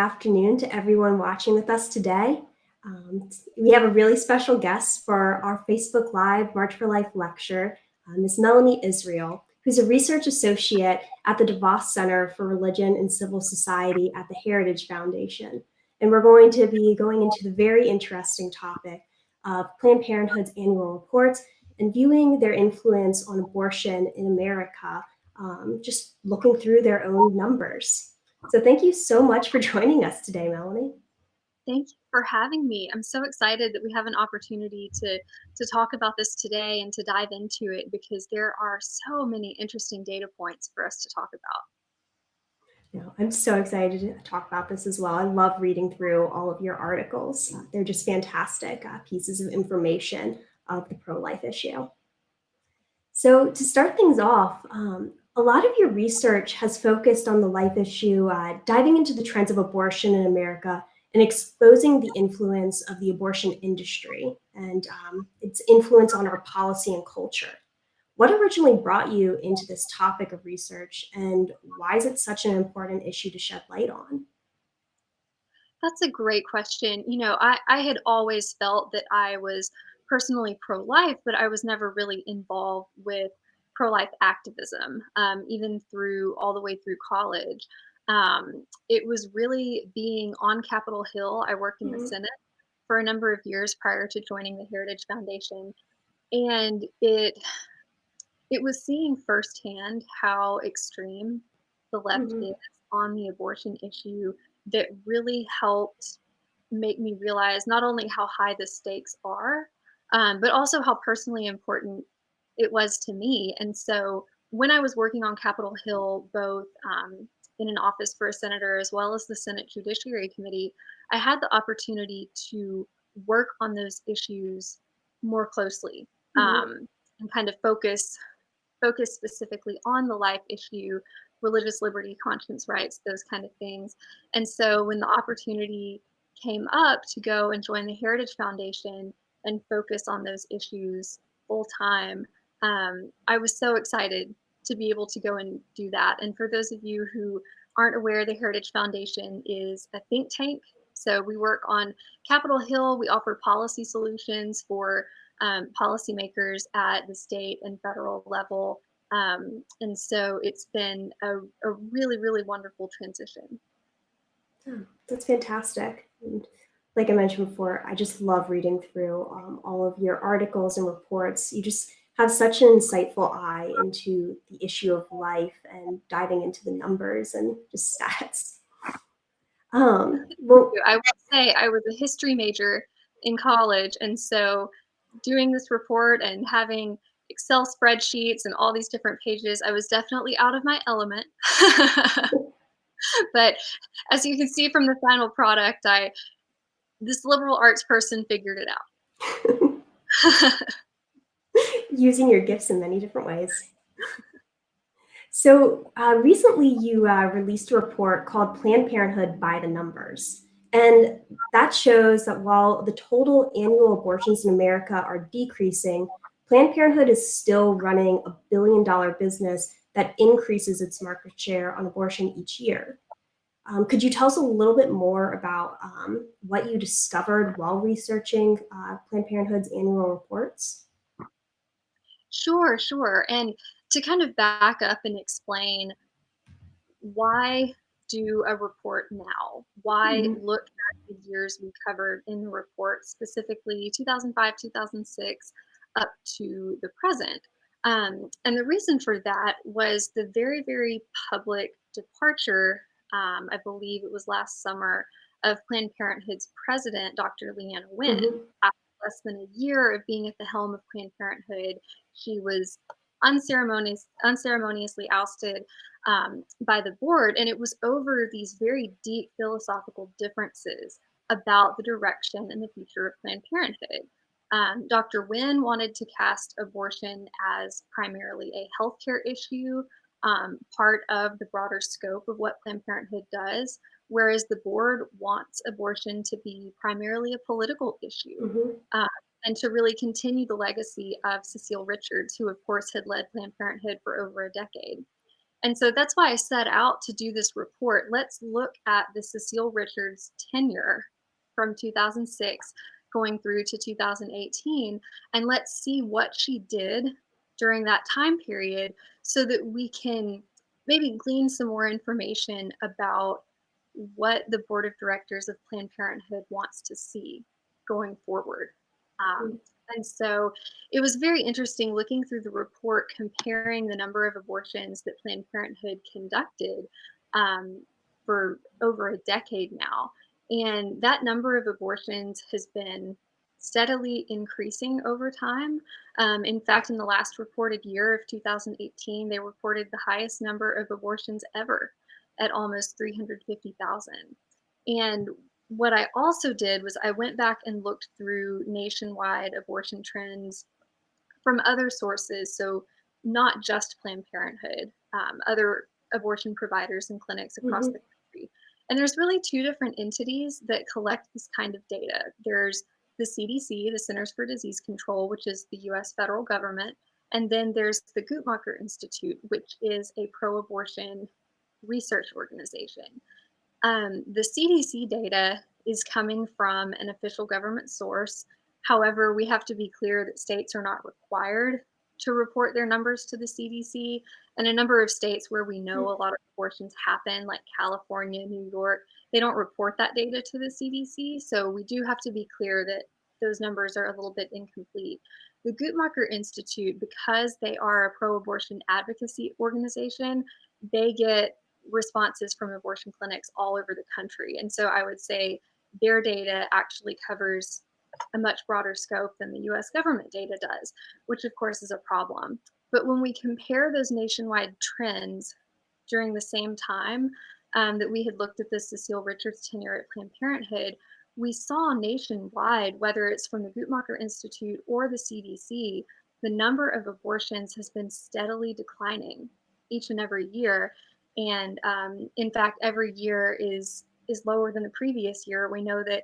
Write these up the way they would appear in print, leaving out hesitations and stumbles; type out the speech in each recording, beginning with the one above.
afternoon to everyone watching with us today. We have a really special guest for our Facebook Live March for Life lecture, Ms. Melanie Israel, who's a research associate at the DeVos Center for Religion and Civil Society at the Heritage Foundation. And we're going to be going into the very interesting topic of Planned Parenthood's annual reports and viewing their influence on abortion in America, just looking through their own numbers. So thank you so much for joining us today, Melanie. Thank you for having me. I'm so excited that we have an opportunity to talk about this today and to dive into it because there are so many interesting data points for us to talk about. I'm so excited to talk about this as well. I love reading through all of your articles. They're just fantastic pieces of information of the pro-life issue. So to start things off, a lot of your research has focused on the life issue, diving into the trends of abortion in America and exposing the influence of the abortion industry and its influence on our policy and culture. What originally brought you into this topic of research, and why is it such an important issue to shed light on? That's a great question. I had always felt that I was personally pro life, but I was never really involved with pro life activism, even through all the way through college. It was really being on Capitol Hill. I worked in the Mhm. Senate for a number of years prior to joining the Heritage Foundation. And it was seeing firsthand how extreme the left Mhm. is on the abortion issue that really helped make me realize not only how high the stakes are, but also how personally important it was to me. And so when I was working on Capitol Hill, both in an office for a senator as well as the Senate Judiciary Committee, I had the opportunity to work on those issues more closely, Mhm. and kind of focus specifically on the life issue, religious liberty, conscience rights, those kind of things. And so when the opportunity came up to go and join the Heritage Foundation and focus on those issues full time, I was so excited to be able to go and do that. And for those of you who aren't aware, the Heritage Foundation is a think tank. So we work on Capitol Hill. We offer policy solutions for policymakers at the state and federal level. And so it's been a really, really wonderful transition. Yeah, that's fantastic. And like I mentioned before, I just love reading through all of your articles and reports. You just have such an insightful eye into the issue of life and diving into the numbers and just stats. Well, I will say I was a history major in college, and so doing this report and having Excel spreadsheets and all these different pages, I was definitely out of my element. But as you can see from the final product, I this liberal arts person figured it out. using your gifts in many different ways. So recently, you released a report called Planned Parenthood by the Numbers. And that shows that while the total annual abortions in America are decreasing, Planned Parenthood is still running a $1 billion business that increases its market share on abortion each year. Could you tell us a little bit more about what you discovered while researching Planned Parenthood's annual reports? Sure, sure. And to kind of back up and explain why do a report now? Why Mhm. look at the years we covered in the report, specifically 2005, 2006, up to the present? And the reason for that was the very, very public departure, I believe it was last summer, of Planned Parenthood's president, Dr. Leanna Wen. Mhm. After less than a year of being at the helm of Planned Parenthood, she was unceremoniously ousted by the board. And it was over these very deep philosophical differences about the direction and the future of Planned Parenthood. Dr. Wynne wanted to cast abortion as primarily a healthcare issue, part of the broader scope of what Planned Parenthood does, whereas the board wants abortion to be primarily a political issue. Mhm. Uh, and to really continue the legacy of Cecile Richards, who, of course, had led Planned Parenthood for over a decade. And so that's why I set out to do this report. Let's look at the Cecile Richards tenure from 2006 going through to 2018, and let's see what she did during that time period so that we can maybe glean some more information about what the board of directors of Planned Parenthood wants to see going forward. And so it was very interesting looking through the report, comparing the number of abortions that Planned Parenthood conducted um, for over a decade now. And that number of abortions has been steadily increasing over time. In fact, in the last reported year of 2018, they reported the highest number of abortions ever at almost 350,000. And what I also did was I went back and looked through nationwide abortion trends from other sources, so not just Planned Parenthood, other abortion providers and clinics across Mhm. the country. And there's really two different entities that collect this kind of data. There's the CDC, the Centers for Disease Control, which is the US federal government. And then there's the Guttmacher Institute, which is a pro abortion research organization. The CDC data is coming from an official government source. However, we have to be clear that states are not required to report their numbers to the CDC. And a number of states where we know a lot of abortions happen, like California, New York, they don't report that data to the CDC. So we do have to be clear that those numbers are a little bit incomplete. The Guttmacher Institute, because they are a pro abortion advocacy organization, they get responses from abortion clinics all over the country. And so I would say their data actually covers a much broader scope than the US government data does, which of course is a problem. But when we compare those nationwide trends during the same time that we had looked at the Cecile Richards tenure at Planned Parenthood, we saw nationwide, whether it's from the Guttmacher Institute or the CDC, the number of abortions has been steadily declining each and every year. And in fact, every year is lower than the previous year. We know that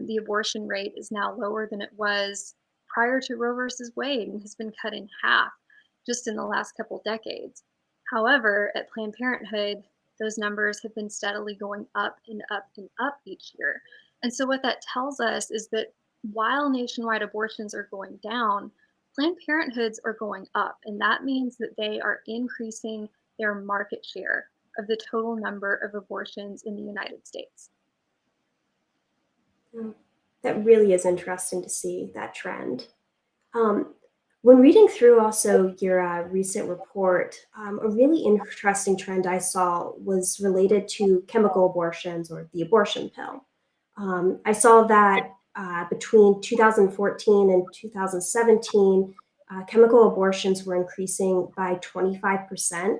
the abortion rate is now lower than it was prior to Roe versus Wade and has been cut in half just in the last couple decades. However, at Planned Parenthood, those numbers have been steadily going up and up and up each year. And so, what that tells us is that while nationwide abortions are going down, Planned Parenthoods are going up. And that means that they are increasing their market share of the total number of abortions in the United States. Yeah. That really is interesting to see that trend. Um, when reading through also your recent report, a really interesting trend I saw was related to chemical abortions or the abortion pill. I saw that between 2014 and 2017, chemical abortions were increasing by 25%.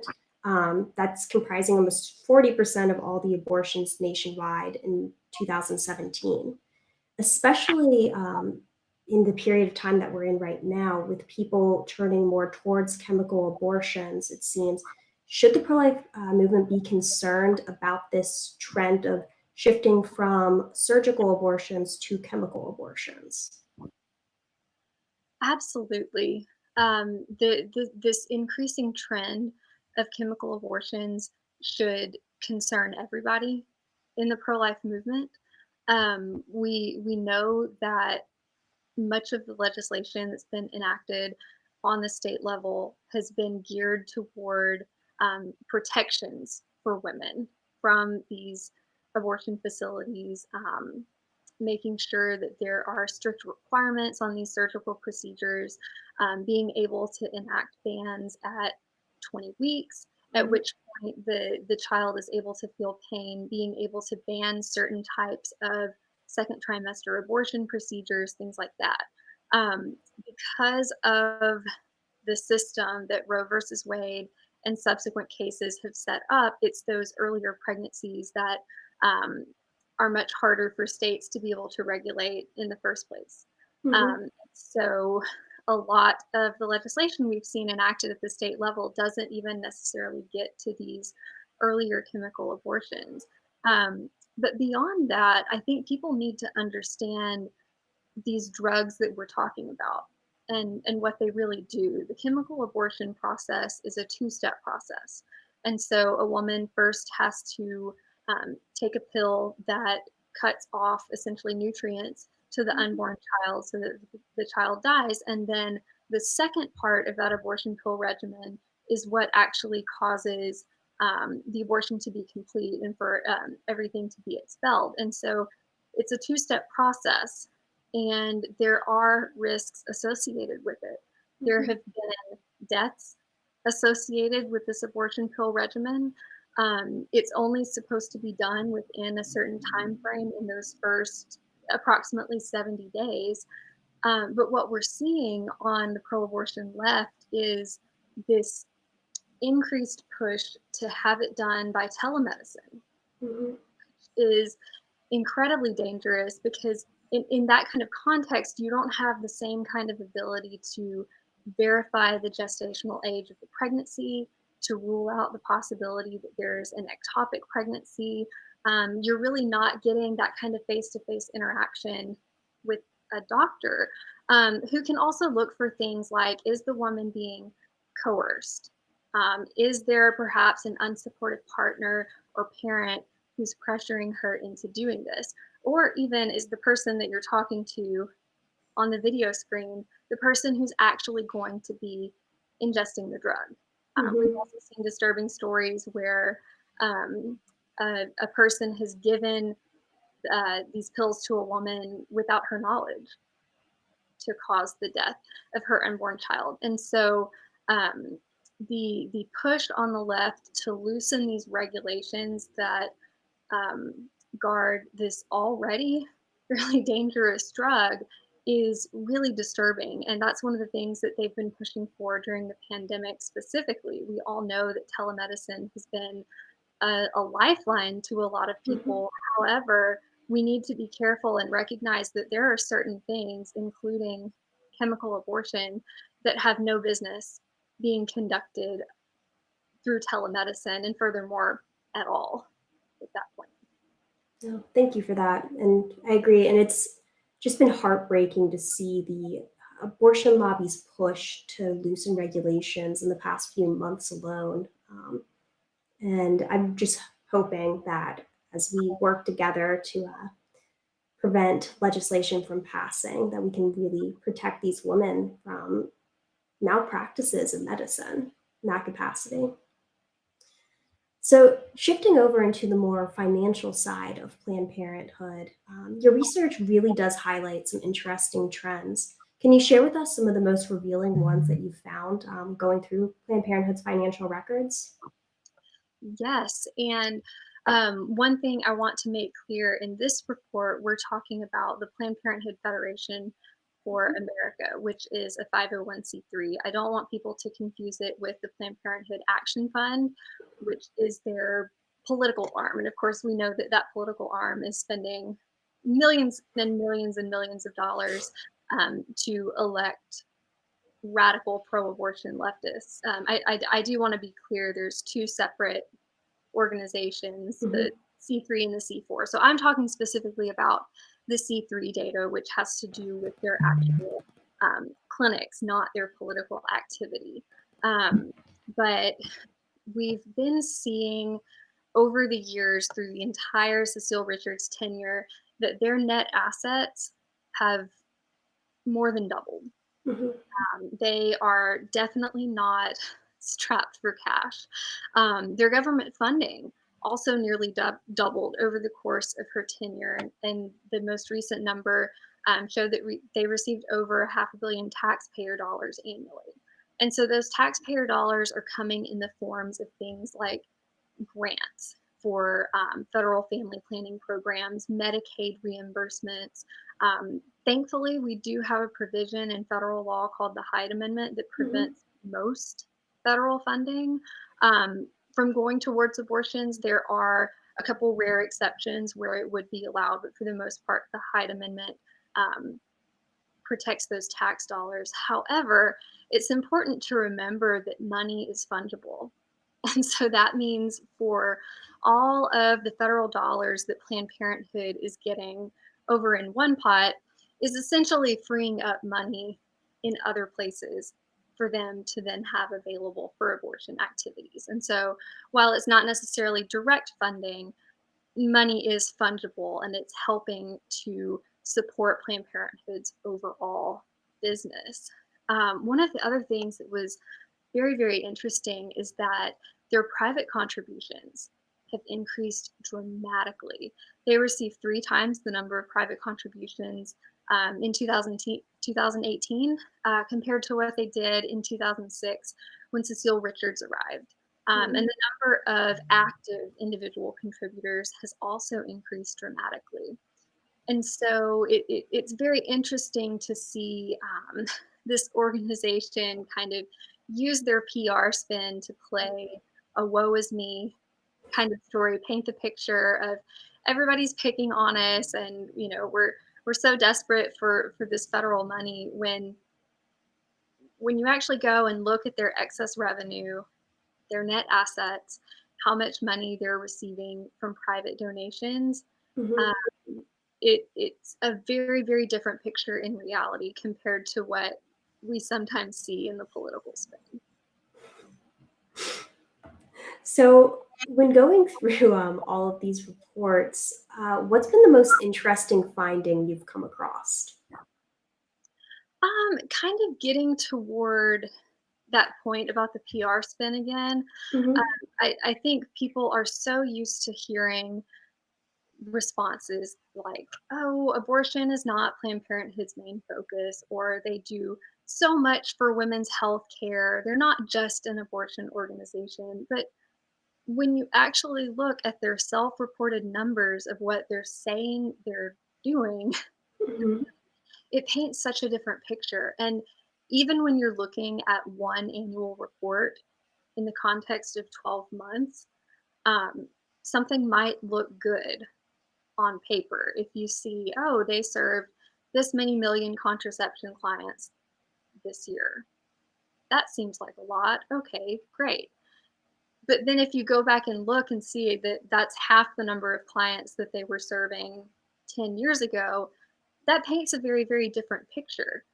That's comprising almost 40% of all the abortions nationwide in 2017, especially in the period of time that we're in right now, with people turning more towards chemical abortions, it seems. Should the pro life movement be concerned about this trend of shifting from surgical abortions to chemical abortions? Absolutely. This increasing trend of chemical abortions should concern everybody in the pro life movement. We know that much of the legislation that's been enacted on the state level has been geared toward protections for women from these abortion facilities, making sure that there are strict requirements on these surgical procedures, being able to enact bans at 20 weeks, at Mhm. which point the child is able to feel pain, being able to ban certain types of second trimester abortion procedures, things like that. Um, because of the system that Roe versus Wade and subsequent cases have set up, it's those earlier pregnancies that um, are much harder for states to be able to regulate in the first place. Mhm. So, a lot of the legislation we've seen enacted at the state level doesn't even necessarily get to these earlier chemical abortions. Um, but beyond that, I think people need to understand these drugs that we're talking about and what they really do. The chemical abortion process is a two-step process. And so a woman first has to take a pill that cuts off essentially nutrients to the Mhm. unborn child so that the child dies. And then the second part of that abortion pill regimen is what actually causes the abortion to be complete and for everything to be expelled. And so it's a two-step process, and there are risks associated with it. There Mhm. have been deaths associated with this abortion pill regimen. It's only supposed to be done within a certain time frame in those first approximately 70 days. But what we're seeing on the pro abortion left is this increased push to have it done by telemedicine Mhm. is incredibly dangerous because in that kind of context, you don't have the same kind of ability to verify the gestational age of the pregnancy, to rule out the possibility that there's an ectopic pregnancy. You're really not getting that kind of face to face interaction with a doctor who can also look for things like, is the woman being coerced? Is there perhaps an unsupportive partner or parent who's pressuring her into doing this? Or even is the person that you're talking to on the video screen the person who's actually going to be ingesting the drug? We've Mhm. also seen disturbing stories where um, a person has given these pills to a woman without her knowledge to cause the death of her unborn child. And so um, the push on the left to loosen these regulations that guard this already really dangerous drug is really disturbing. And that's one of the things that they've been pushing for during the pandemic specifically. We all know that telemedicine has been a lifeline to a lot of Mhm. people. However, we need to be careful and recognize that there are certain things, including chemical abortion, that have no business being conducted through telemedicine and furthermore at all at that point. No, thank you for that. And I agree. And it's just been heartbreaking to see the abortion lobby's push to loosen regulations in the past few months alone. And I'm just hoping that as we work together to prevent legislation from passing, that we can really protect these women from malpractices in medicine in that capacity. So, shifting over into the more financial side of Planned Parenthood, your research really does highlight some interesting trends. Can you share with us some of the most revealing ones that you found going through Planned Parenthood's financial records? Yes, and one thing I want to make clear in this report, we're talking about the Planned Parenthood Federation for America, which is a 501(c)(3). I don't want people to confuse it with the Planned Parenthood Action Fund, which is their political arm. And of course, we know that that political arm is spending millions and millions and millions of dollars to elect radical pro-abortion leftists. I do want to be clear. There's two separate organizations, Mhm. the C3 and the C4. So I'm talking specifically about the C3 data, which has to do with their actual clinics, not their political activity. Um, but we've been seeing over the years through the entire Cecile Richards tenure that their net assets have more than doubled. Mhm. They are definitely not strapped for cash. Their government funding also nearly doubled over the course of her tenure, and the most recent number showed that they received over $500 million taxpayer dollars annually. And so those taxpayer dollars are coming in the forms of things like grants for federal family planning programs, Medicaid reimbursements. Thankfully, we do have a provision in federal law called the Hyde Amendment that Mhm. prevents most federal funding um, from going towards abortions. There are a couple rare exceptions where it would be allowed, but for the most part, the Hyde Amendment um, protects those tax dollars. However, it's important to remember that money is fungible. And so that means for all of the federal dollars that Planned Parenthood is getting over in one pot is essentially freeing up money in other places for them to then have available for abortion activities. And so while it's not necessarily direct funding, money is fungible and it's helping to support Planned Parenthood's overall business. One of the other things that was very, very interesting is that their private contributions have increased dramatically. They received 3 times the number of private contributions in 2018 compared to what they did in 2006 when Cecile Richards arrived. And the number of active individual contributors has also increased dramatically. And so it's very interesting to see this organization kind of use their PR spin to play a woe is me kind of story, paint the picture of everybody's picking on us, and we're so desperate for this federal money when you actually go and look at their excess revenue, their net assets, how much money they're receiving from private donations. Mhm. Um, it's a very, very different picture in reality compared to what we sometimes see in the political spin. So, when going through all of these reports, what's been the most interesting finding you've come across? Kind of getting toward that point about the PR spin again. Hmm. I think people are so used to hearing responses like, oh, abortion is not Planned Parenthood's main focus, or they do so much for women's health care. They're not just an abortion organization. But when you actually look at their self reported numbers of what they're saying they're doing, Hmm. it paints such a different picture. And even when you're looking at one annual report in the context of 12 months, um, something might look good on paper. If you see, oh, they served this many million contraception clients this year, that seems like a lot. Okay, great. But then if you go back and look and see that that's half the number of clients that they were serving 10 years ago, that paints a very, very different picture.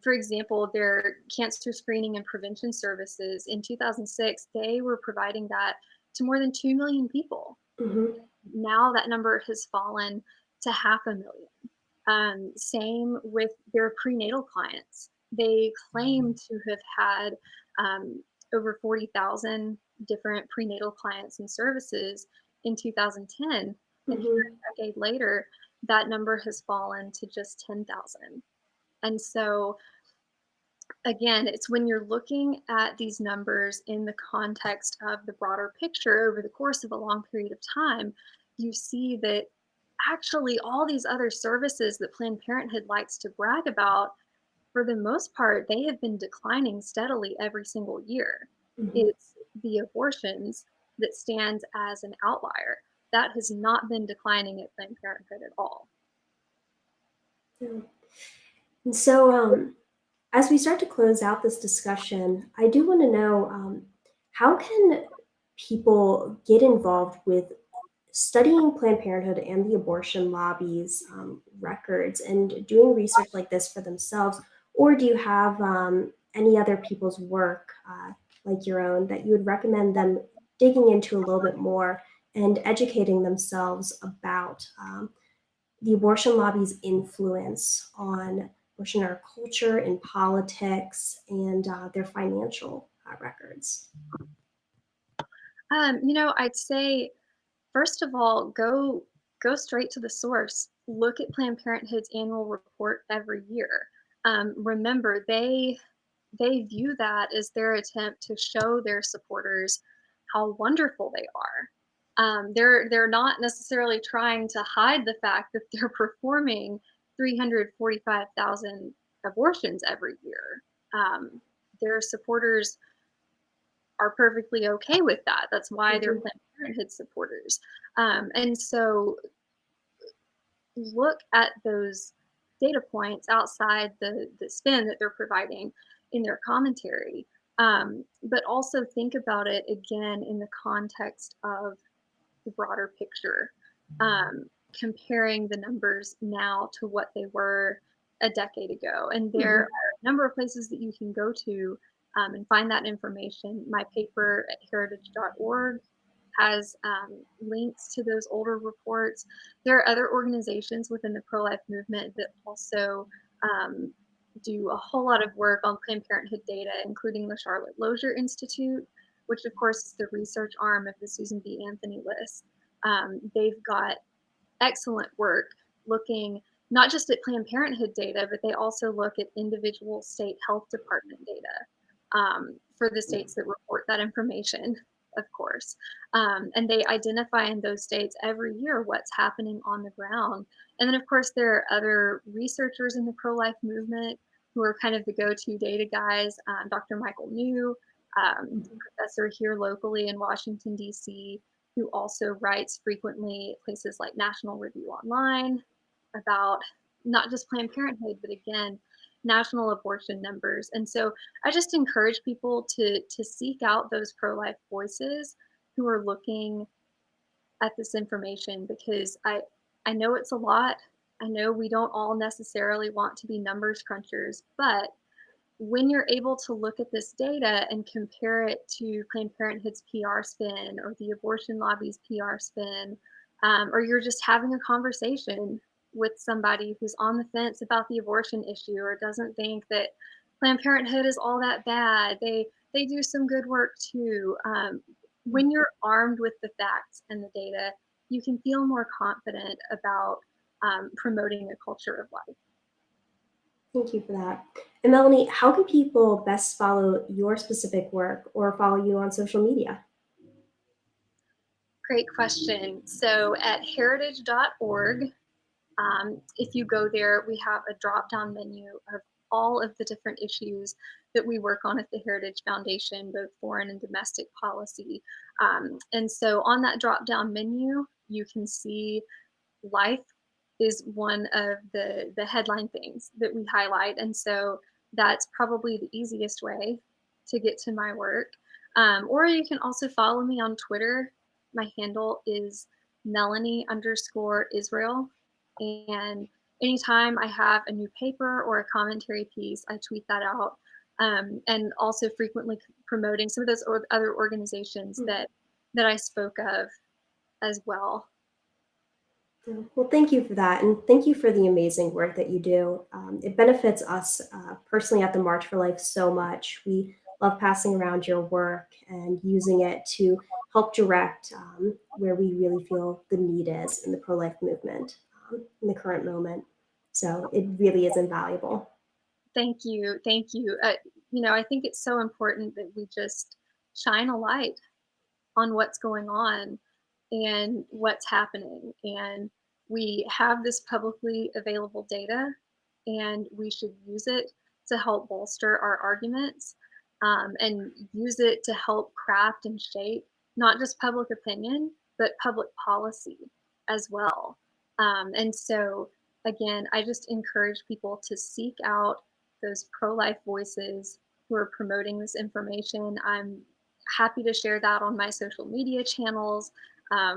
For example, their cancer screening and prevention services in 2006, they were providing that to more than 2 million people. Hmm. Now that number has fallen to half a million. Same with their prenatal clients. They claim to have had um, over 40,000 different prenatal clients and services in 2010. And here Hmm. a decade later, that number has fallen to just 10,000. And so, again, it's when you're looking at these numbers in the context of the broader picture over the course of a long period of time, you see that actually all these other services that Planned Parenthood likes to brag about, for the most part, they have been declining steadily every single year. Hmm. It's the abortions that stands as an outlier. That has not been declining at Planned Parenthood at all. Yeah. And so, as we start to close out this discussion, I do want to know how can people get involved with studying Planned Parenthood and the abortion lobby's records and doing research like this for themselves? Or do you have any other people's work, like your own, that you would recommend them digging into a little bit more and educating themselves about the abortion lobby's influence on abortion in our culture, in politics, and their financial records? I'd say first of all, go straight to the source. Look at Planned Parenthood's annual report every year. Remember, they view that as their attempt to show their supporters how wonderful they are. They're not necessarily trying to hide the fact that they're performing 345,000 abortions every year. Their supporters are perfectly okay with that. That's why they're Mhm. Planned Parenthood supporters. And so look at those data points outside the spin that they're providing in their commentary. But also think about it again in the context of the broader picture, comparing the numbers now to what they were a decade ago. And there Mhm. are a number of places that you can go to and find that information. My paper at heritage.org has links to those older reports. There are other organizations within the pro-life movement that also um, do a whole lot of work on Planned Parenthood data, including the Charlotte Lozier Institute, which of course is the research arm of the Susan B. Anthony list. They've got excellent work looking not just at Planned Parenthood data, but they also look at individual state health department data for the states that report that information, of course. And they identify in those states every year what's happening on the ground. And then, of course, there are other researchers in the pro life movement who are kind of the go to data guys. Dr. Michael New, professor here locally in Washington, D.C., who also writes frequently at places like National Review Online about not just Planned Parenthood, but again, national abortion numbers. And so I just encourage people to seek out those pro-life voices who are looking at this information, because I know it's a lot. I know we don't all necessarily want to be numbers crunchers, but when you're able to look at this data and compare it to Planned Parenthood's PR spin or the abortion lobby's PR spin, or you're just having a conversation with somebody who's on the fence about the abortion issue or doesn't think that Planned Parenthood is all that bad, they do some good work too. When you're armed with the facts and the data, you can feel more confident about promoting a culture of life. Thank you for that. And Melanie, how can people best follow your specific work or follow you on social media? Great question. So at heritage.org, if you go there, we have a drop down menu of all of the different issues that we work on at the Heritage Foundation, both foreign and domestic policy. And so on that drop down menu, you can see life is one of the headline things that we highlight. And so that's probably the easiest way to get to my work. Or you can also follow me on Twitter. My handle is Melanie underscore Israel. And anytime I have a new paper or a commentary piece, I tweet that out. And also frequently promoting some of those other organizations that I spoke of as well. Well, thank you for that. And thank you for the amazing work that you do. It benefits us personally at the March for Life so much. We love passing around your work and using it to help direct where we really feel the need is in the pro life movement in the current moment. So it really is invaluable. Thank you. Thank you. I think it's so important that we just shine a light on what's going on and what's happening. And we have this publicly available data, and we should use it to help bolster our arguments, and use it to help craft and shape not just public opinion, but public policy as well. And so, again, I just encourage people to seek out those pro life voices who are promoting this information. I'm happy to share that on my social media channels.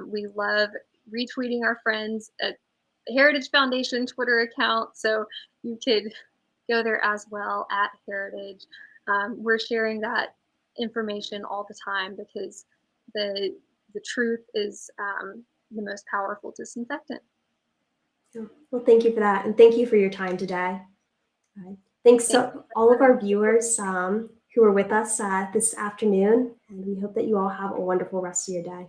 We love retweeting our friends at the Heritage Foundation Twitter account, so you could go there as well at Heritage. We're sharing that information all the time because the truth is the most powerful disinfectant. Well, thank you for that. And thank you for your time today. Thanks Thank to all of our viewers who are with us this afternoon. And we hope that you all have a wonderful rest of your day.